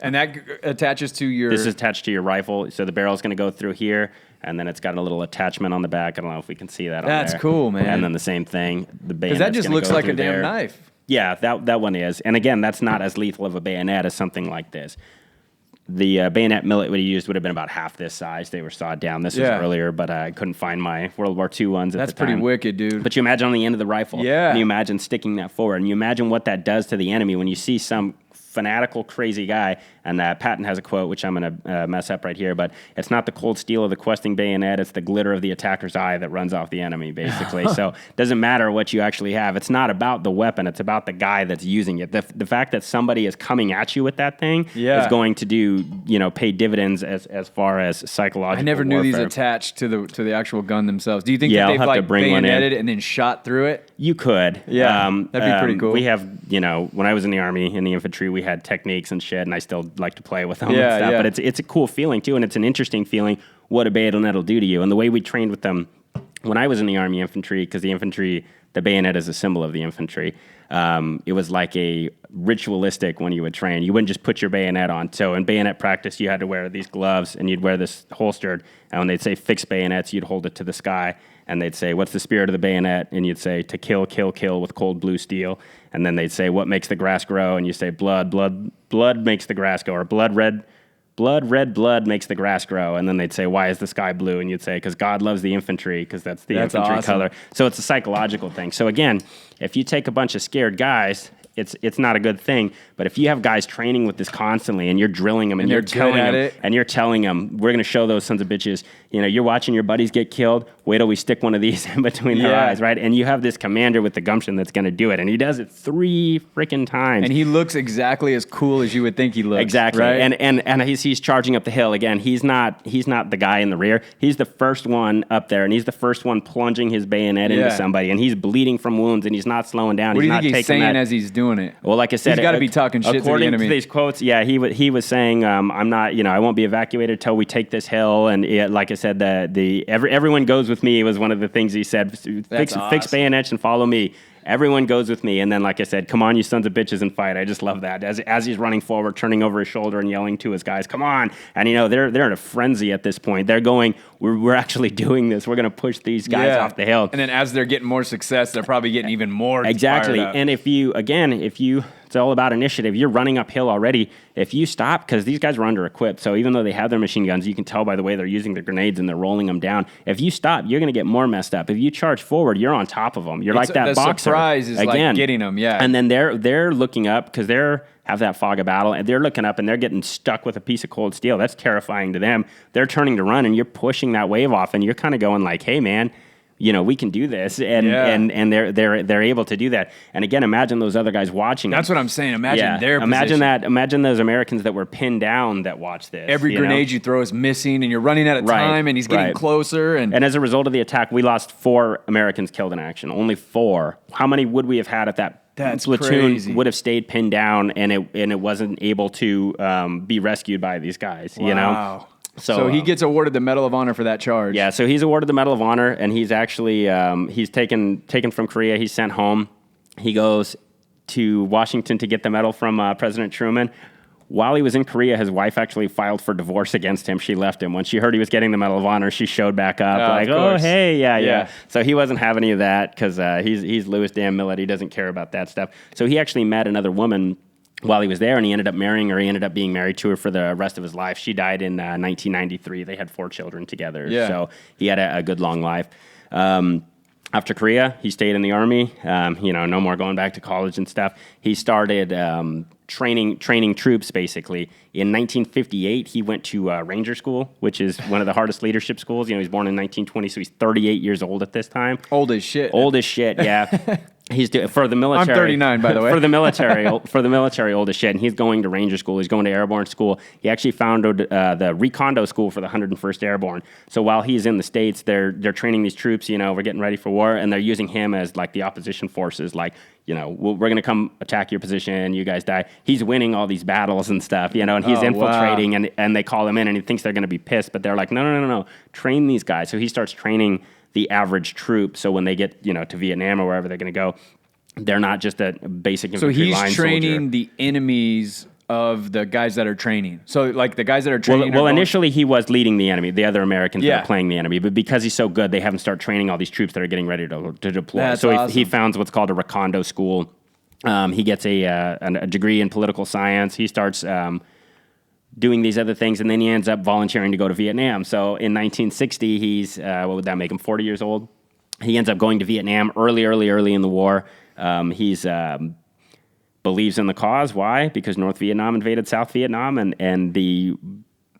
And that attaches to your... This is attached to your rifle. So the barrel's going to go through here, and then it's got a little attachment on the back. I don't know if we can see that on there. That's cool, man. And then the same thing. The bayonet. Because that just looks like a damn knife. Yeah, that one is. And again, that's not as lethal of a bayonet as something like this. The bayonet Millett would have used would have been about half this size. They were sawed down. This was earlier, but I couldn't find my World War II ones at the time. That's pretty wicked, dude. But you imagine on the end of the rifle. Yeah. And you imagine sticking that forward. And you imagine what that does to the enemy when you see some fanatical, crazy guy. And Patton has a quote, which I'm going to mess up right here, but it's not the cold steel of the questing bayonet, it's the glitter of the attacker's eye that runs off the enemy, basically. So it doesn't matter what you actually have. It's not about the weapon, it's about the guy that's using it. The fact that somebody is coming at you with that thing is going to pay dividends as far as psychological I never knew warfare. these attached to the actual gun themselves. Do you think Yeah, that I'll they've have to bring one in. bayoneted and then shot through it? You could. Yeah, that'd be pretty cool. We have, when I was in the Army, in the infantry, we had techniques and shit, and I still like to play with them and stuff. But it's a cool feeling, too, and it's an interesting feeling what a bayonet will do to you. And the way we trained with them when I was in the Army infantry, because the bayonet is a symbol of the infantry, it was like a ritualistic when you would train. You wouldn't just put your bayonet on. So in bayonet practice, you had to wear these gloves, and you'd wear this holstered, and when they'd say fixed bayonets, you'd hold it to the sky, and they'd say, what's the spirit of the bayonet? And you'd say, to kill, kill, kill with cold blue steel. And then they'd say, what makes the grass grow? And you say, blood, blood, blood makes the grass grow, or blood, red blood makes the grass grow. And then they'd say, why is the sky blue? And you'd say, because God loves the infantry, because that's the infantry color. So it's a psychological thing. So again, if you take a bunch of scared guys, it's not a good thing. But if you have guys training with this constantly and you're drilling them and you're telling them, we're going to show those sons of bitches, you're watching your buddies get killed. Wait till we stick one of these in between their eyes, right? And you have this commander with the gumption that's going to do it. And he does it 3 freaking times. And he looks exactly as cool as you would think he looks. Exactly. Right? And he's charging up the hill. Again, he's not the guy in the rear. He's the first one up there, and he's the first one plunging his bayonet into somebody. And he's bleeding from wounds, and he's not slowing down. What do you think he's saying as he's doing it? Well, like I said, he's got to be talking shit to the enemy. According to these quotes, he was saying, I'm not, I won't be evacuated till we take this hill. And like I said, everyone goes with me was one of the things he said. Fix bayonets and follow me. Everyone goes with me. And then, like I said, come on, you sons of bitches, and fight. I just love that. As he's running forward, turning over his shoulder and yelling to his guys, come on. And, they're in a frenzy at this point. They're going, we're actually doing this. We're going to push these guys off the hill. And then as they're getting more success, they're probably getting even more Exactly. fired up. And if you It's all about initiative. You're running uphill already. If you stop, because these guys were under-equipped, so even though they have their machine guns, you can tell by the way they're using their grenades and they're rolling them down. If you stop, you're going to get more messed up. If you charge forward, you're on top of them. You're like that boxer. The surprise is like getting them, yeah. And then they're looking up because they're have that fog of battle, and they're looking up and they're getting stuck with a piece of cold steel. That's terrifying to them. They're turning to run, and you're pushing that wave off, and you're kind of going like, "Hey, man, you know, we can do this," and they're able to do that. And again, imagine those other guys watching. That's what I'm saying. Imagine their imagine position. that. Imagine those Americans that were pinned down that watch this. Every grenade you throw is missing, and you're running out of time, and he's getting closer. And as a result of the attack, we lost 4 Americans killed in action. Only 4. How many would we have had if that platoon crazy. would have stayed pinned down and it wasn't able to be rescued by these guys? Wow. You know. So he gets awarded the Medal of Honor for that charge. Yeah, so he's awarded the Medal of Honor, and he's actually he's taken from Korea. He's sent home. He goes to Washington to get the medal from President Truman. While he was in Korea, his wife actually filed for divorce against him. She left him. When she heard he was getting the Medal of Honor, she showed back up like, "Oh, hey, yeah." So he wasn't having any of that because he's Louis Dan Millett. He doesn't care about that stuff. So he actually met another woman while he was there, and he ended up marrying her. He ended up being married to her for the rest of his life. She died in 1993. They had 4 children together. Yeah. So he had a good, long life. After Korea, he stayed in the Army. No more going back to college and stuff. He started training troops, basically. In 1958, he went to Ranger School, which is one of the hardest leadership schools. You know, he was born in 1920, so he's 38 years old at this time. Old as shit. Yeah. He's for the military. I'm 39, by the way. For the military, old as shit. And he's going to Ranger School. He's going to Airborne School. He actually founded the Recondo School for the 101st Airborne. So while he's in the States, they're training these troops. You know, we're getting ready for war, and they're using him as like the opposition forces. Like, you know, we're going to come attack your position. You guys die. He's winning all these battles and stuff. You know, and he's infiltrating, and they call him in, and he thinks they're going to be pissed, but they're like, no, train these guys. So he starts training the average troop. So when they get, you know, to Vietnam or wherever they're going to go, they're not just a basic infantry line soldier. So he's training the enemies of the guys that are training. So like the guys that are training. Well, initially he was leading the enemy, the other Americans that are playing the enemy. But because he's so good, they have him start training all these troops that are getting ready to deploy. That's so awesome. he founds what's called a Recondo School. He gets a degree in political science. He starts doing these other things, and then he ends up volunteering to go to Vietnam. So in 1960, he's, what would that make him, 40 years old? He ends up going to Vietnam early in the war. He's believes in the cause. Why? Because North Vietnam invaded South Vietnam, and the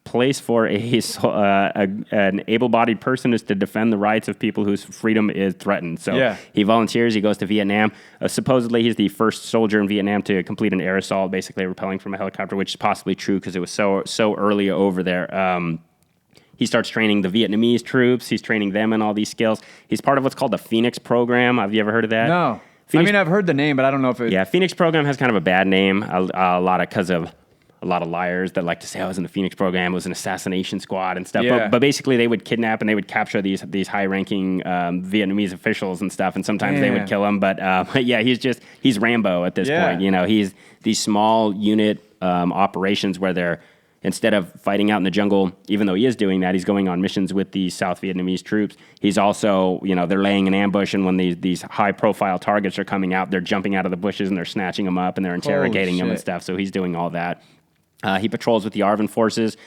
place for an able-bodied person is to defend the rights of people whose freedom is threatened. So he volunteers. He goes to Vietnam. Supposedly, he's the first soldier in Vietnam to complete an air assault, basically rappelling from a helicopter, which is possibly true because it was so early over there. He starts training the Vietnamese troops. He's training them in all these skills. He's part of what's called the Phoenix program. Have you ever heard of that? No. I've heard the name, but I don't know if it... Yeah, Phoenix program has kind of a bad name, a lot of a lot of liars that like to say I was in the Phoenix program, it was an assassination squad and stuff. Yeah. But basically they would kidnap and they would capture these high-ranking Vietnamese officials and stuff, and sometimes they would kill them. But yeah, he's Rambo at this point. You know, he's these small unit operations where they're, instead of fighting out in the jungle, even though he is doing that, he's going on missions with these South Vietnamese troops. He's also, you know, they're laying an ambush, and when these high-profile targets are coming out, they're jumping out of the bushes and they're snatching them up and they're interrogating them and stuff. So he's doing all that. He patrols with the ARVN forces.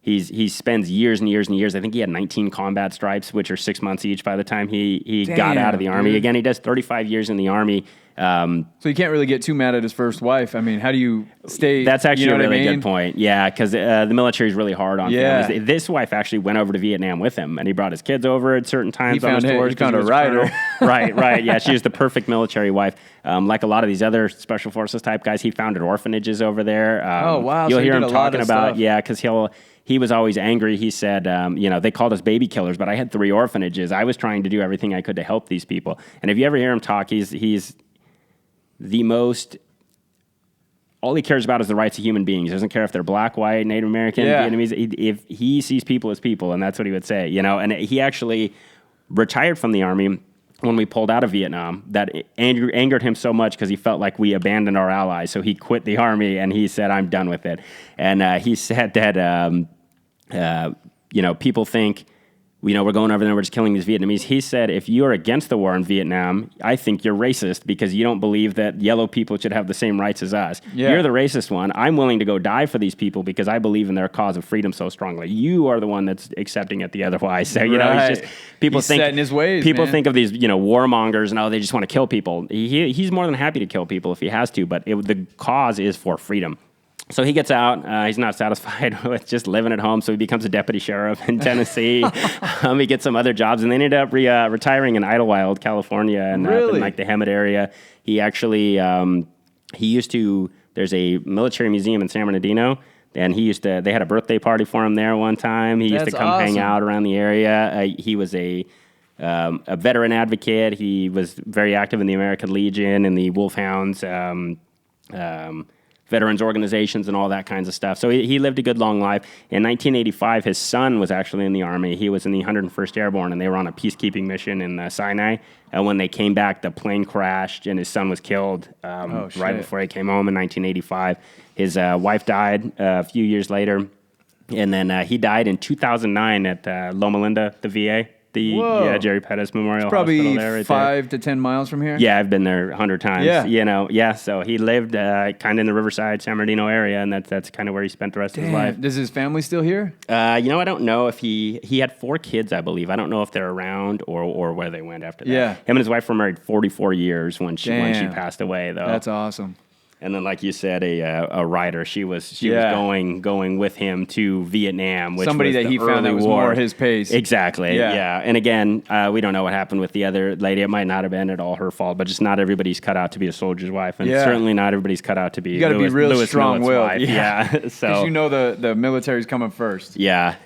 He spends years and years and years. I think he had 19 combat stripes, which are 6 months each by the time he got out of the Army. Again, he does 35 years in the Army. So you can't really get too mad at his first wife. I mean, how do you stay? That's actually you know a really what I mean? good point. Yeah, because the military is really hard on families. This wife actually went over to Vietnam with him, and he brought his kids over at certain times on his tours. He found a rider. Right. Yeah, she was the perfect military wife. Like a lot of these other special forces type guys, he founded orphanages over there. Oh, wow. You'll so hear him talking about, stuff. because he was always angry. He said, they called us baby killers, but I had 3 orphanages. I was trying to do everything I could to help these people. And if you ever hear him talk, he's the most, all he cares about is the rights of human beings. He doesn't care if they're black, white, Native American, Vietnamese. If he sees people as people, and that's what he would say, you know. And he actually retired from the Army when we pulled out of Vietnam. That angered him so much because he felt like we abandoned our allies. So he quit the Army, and he said, I'm done with it. And he said that, people think we're going over there and we're just killing these Vietnamese. He said, if you're against the war in Vietnam, I think you're racist because you don't believe that yellow people should have the same rights as us. Yeah. You're the racist one. I'm willing to go die for these people because I believe in their cause of freedom so strongly. You are the one that's accepting it the otherwise. So, he's just, he's set in his ways, people man. think of these, warmongers and, they just want to kill people. He's more than happy to kill people if he has to, but the cause is for freedom. So he gets out. He's not satisfied with just living at home, so he becomes a deputy sheriff in Tennessee. He gets some other jobs, and they ended up retiring in Idlewild, California, and in like the Hemet area. He actually there's a military museum in San Bernardino, and they had a birthday party for him there one time. He used to come hang out around the area. He was a veteran advocate. He was very active in the American Legion and the Wolfhounds. Veterans organizations and all that kinds of stuff. So he lived a good long life. In 1985, his son was actually in the Army. He was in the 101st Airborne, and they were on a peacekeeping mission in Sinai. And when they came back, the plane crashed, and his son was killed right before he came home in 1985. His wife died a few years later, and then he died in 2009 at Loma Linda, the VA. Jerry Pettis Memorial probably Hospital there. 5 to 10 miles from here. Yeah, I've been there 100 times. Yeah. So he lived kind of in the Riverside, San Bernardino area, and that's kind of where he spent the rest of his life. Does his family still here? I don't know if he had 4 kids, I believe. I don't know if they're around or where they went after that. Yeah. Him and his wife were married 44 years when she passed away, though. That's awesome. And then, like you said, a writer. She was going with him to Vietnam, which somebody was that the he found that was war. more his pace. Exactly. Yeah. And again, we don't know what happened with the other lady. It might not have been at all her fault, but just not everybody's cut out to be a soldier's wife, and certainly not everybody's cut out to be. You got to be real strong-willed. Yeah. So because the military's coming first. Yeah.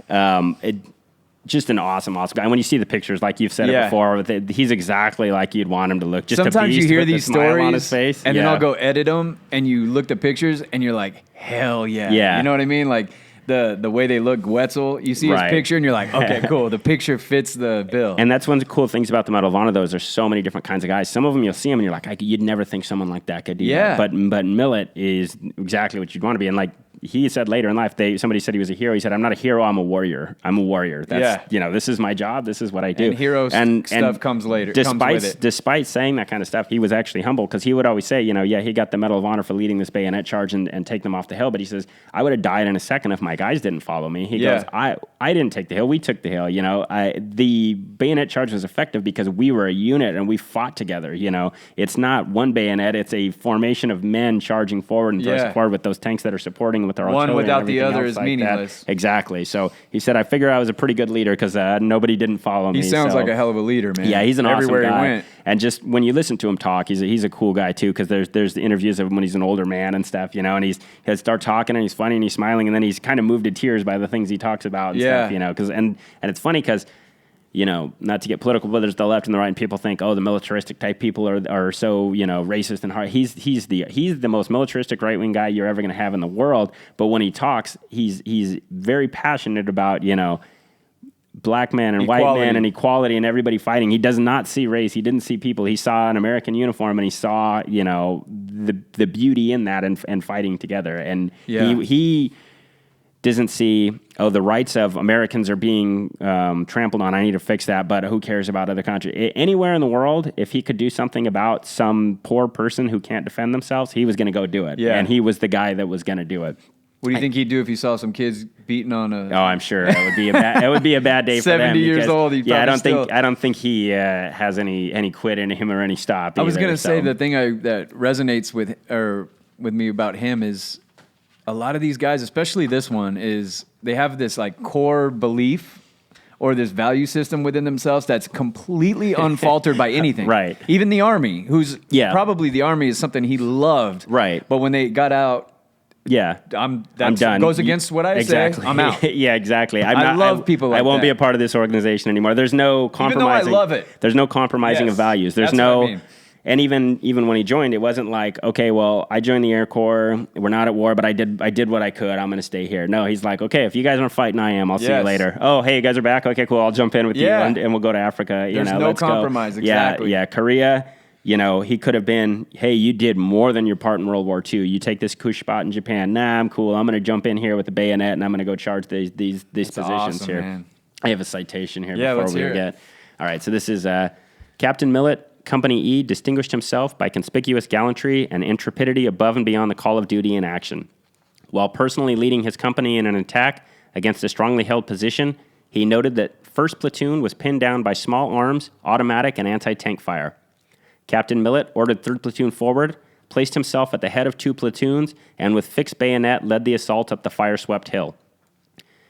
Just an awesome guy. And when you see the pictures, like you've said it before, he's exactly like you'd want him to look. Just sometimes you hear these stories on his face, and then I'll go edit them, and you look at pictures, and you're like, hell yeah. You know what I mean? Like the way they look, Wetzel, you see his picture, and you're like, okay, cool. The picture fits the bill. And that's one of the cool things about the Medal of Honor, though, is there's so many different kinds of guys. Some of them you'll see them, and you're like, you'd never think someone like that could do that. But Millett is exactly what you'd want to be. And like he said later in life, somebody said he was a hero. He said, I'm not a hero, I'm a warrior. I'm a warrior. That's, this is my job. This is what I do. And hero stuff comes later. Despite saying that kind of stuff, he was actually humble because he would always say, he got the Medal of Honor for leading this bayonet charge and take them off the hill. But he says, I would have died in a second if my guys didn't follow me. He goes, I didn't take the hill. We took the hill. The bayonet charge was effective because we were a unit and we fought together. It's not one bayonet. It's a formation of men charging forward and thrusting forward with those tanks that are supporting with their one without the other is meaningless. That. Exactly. So he said, I figure I was a pretty good leader because nobody didn't follow me. He sounds like a hell of a leader, man. Yeah, he's an awesome guy. Everywhere he went. And just when you listen to him talk, he's a cool guy too because there's the interviews of him when he's an older man and stuff, and he'll start talking and he's funny and he's smiling and then he's kind of moved to tears by the things he talks about and stuff, because and it's funny because not to get political, but there's the left and the right, and people think, the militaristic type people are so, racist and hard. He's the most militaristic right wing guy you're ever going to have in the world. But when he talks, he's very passionate about, black man and white man and equality and everybody fighting. He does not see race. He didn't see people. He saw an American uniform and he saw, the beauty in that and fighting together. And he doesn't see, the rights of Americans are being trampled on. I need to fix that, but who cares about other countries? Anywhere in the world, if he could do something about some poor person who can't defend themselves, he was going to go do it. Yeah. And he was the guy that was going to do it. What do you think he'd do if he saw some kids beating on a? Oh, I'm sure it would be a bad day for them. 70 years old. I don't think he has any quit in him or any stop. I was going to say the thing that resonates with me about him is a lot of these guys, especially this one, is they have this like core belief or this value system within themselves that's completely unfaltered by anything. Right. Even the Army, who's probably the Army is something he loved. Right. But when they got out. Yeah, I'm done. Goes against what I say. I'm out. Yeah, exactly. I love people like that. I won't be a part of this organization anymore. There's no compromising. Even though I love it. There's no compromising of values. There's no. What I mean. And even when he joined, it wasn't like, okay, well, I joined the Air Corps. We're not at war, but I did what I could. I'm going to stay here. No, he's like, okay, if you guys aren't fighting, I am. I'll see you later. Oh, hey, you guys are back. Okay, cool. I'll jump in with you, and we'll go to Africa. There's no compromise. Exactly. Yeah. Korea. He could have been, hey, you did more than your part in World War II. You take this kush spot in Japan. Nah, I'm cool. I'm going to jump in here with the bayonet, and I'm going to go charge these positions awesome, here. Man. I have a citation here Yeah, before let's we hear it. forget. All right, so this is Captain Millett, Company E, distinguished himself by conspicuous gallantry and intrepidity above and beyond the call of duty in action. While personally leading his company in an attack against a strongly held position, he noted that 1st Platoon was pinned down by small arms, automatic, and anti-tank fire. Captain Millett ordered 3rd Platoon forward, placed himself at the head of 2 platoons, and with fixed bayonet led the assault up the fire-swept hill.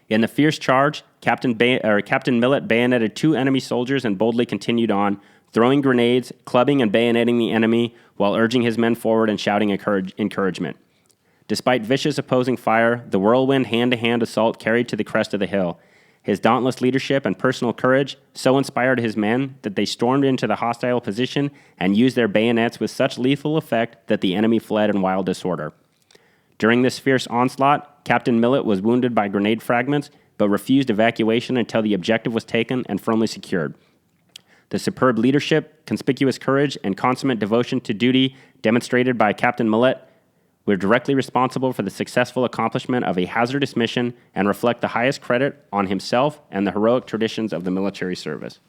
In the fierce charge, Captain Millett bayoneted 2 enemy soldiers and boldly continued on, throwing grenades, clubbing and bayoneting the enemy while urging his men forward and shouting encouragement. Despite vicious opposing fire, the whirlwind hand-to-hand assault carried to the crest of the hill. His dauntless leadership and personal courage so inspired his men that they stormed into the hostile position and used their bayonets with such lethal effect that the enemy fled in wild disorder. During this fierce onslaught, Captain Millett was wounded by grenade fragments, but refused evacuation until the objective was taken and firmly secured. The superb leadership, conspicuous courage, and consummate devotion to duty demonstrated by Captain Millett were directly responsible for the successful accomplishment of a hazardous mission and reflect the highest credit on himself and the heroic traditions of the military service.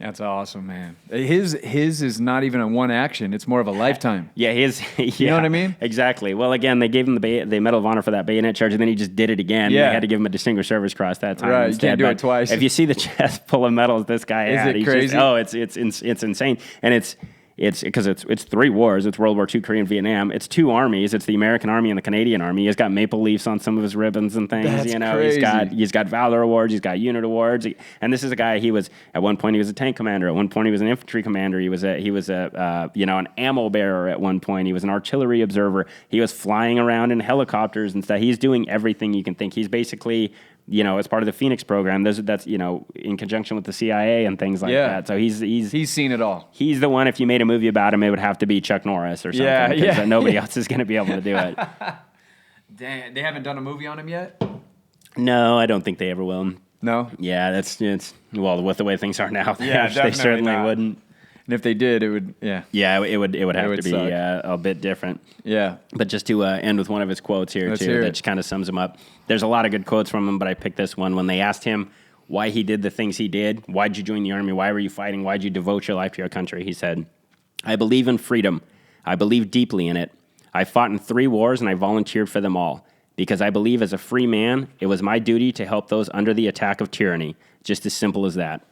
That's awesome, man. His is not even a one action; it's more of a lifetime. Yeah, You know what I mean? Exactly. Well, again, they gave him the Medal of Honor for that bayonet charge, and then he just did it again. Yeah. They had to give him a Distinguished Service Cross that time. Right, instead. you can't do But it twice. If you see the chest full of medals this guy Is had, it crazy? It's insane, and it's because it's 3 wars. It's World War II, Korea, and Vietnam. It's 2 armies. It's the American Army and the Canadian Army. He's got maple leaves on some of his ribbons and things. That's Crazy. crazy. He's got Valor Awards. He's got Unit Awards. And this is a guy. At one point he was a tank commander. At one point he was an infantry commander. He was an ammo bearer. At one point he was an artillery observer. He was flying around in helicopters and stuff. He's doing everything you can think. He's basically, as part of the Phoenix program, that's in conjunction with the CIA and things like that. So he's seen it all. He's the one. If you made a movie about him, it would have to be Chuck Norris or something. Yeah. Nobody else is going to be able to do it. Damn, they haven't done a movie on him yet? No, I don't think they ever will. No? Yeah, well, with the way things are now, Yeah, they definitely certainly not. wouldn't. And if they did, it would, yeah. Yeah, it would have would to be suck. a bit different. Yeah. But just to end with one of his quotes here, Let's too, hear that it. just kind of sums him up. There's a lot of good quotes from him, but I picked this one. When they asked him why he did the things he did, why'd you join the Army, why were you fighting, why'd you devote your life to your country, he said, "I believe in freedom. I believe deeply in it. I fought in 3 wars and I volunteered for them all. Because I believe as a free man, it was my duty to help those under the attack of tyranny. Just as simple as that."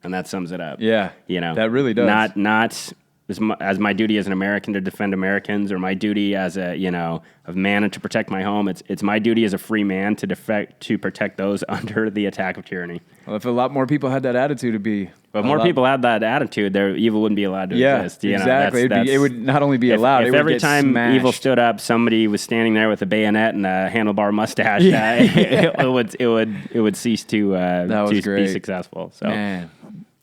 And that sums it up. Yeah. That really does. Not as my duty as an American to defend Americans, or my duty as a man and to protect my home. It's my duty as a free man to protect those under the attack of tyranny. Well, if a lot more people had that attitude, it'd be... But if more people had that attitude, their evil wouldn't be allowed to exist. Exactly. It would not only be allowed, If it would every get time smashed. evil stood up, somebody was standing there with a bayonet and a handlebar mustache, it would cease to be great. successful. So, Man,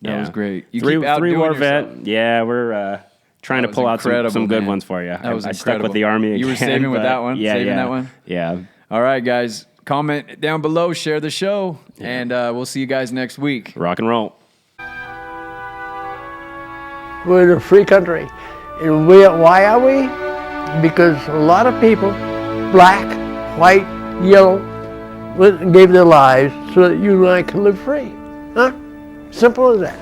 that was great. You three keep outdoing war yourself. vet. Yeah, we're trying to was pull out some incredible, good man. ones for you. That was I stuck with incredible. the Army again. You were saving with that one? Yeah, Saving that one? Yeah. All right, guys. Comment down below. Share the show. And we'll see you guys next week. Rock and roll. We're a free country. And why are we? Because a lot of people, black, white, yellow, gave their lives so that you and I could live free. Huh? Simple as that.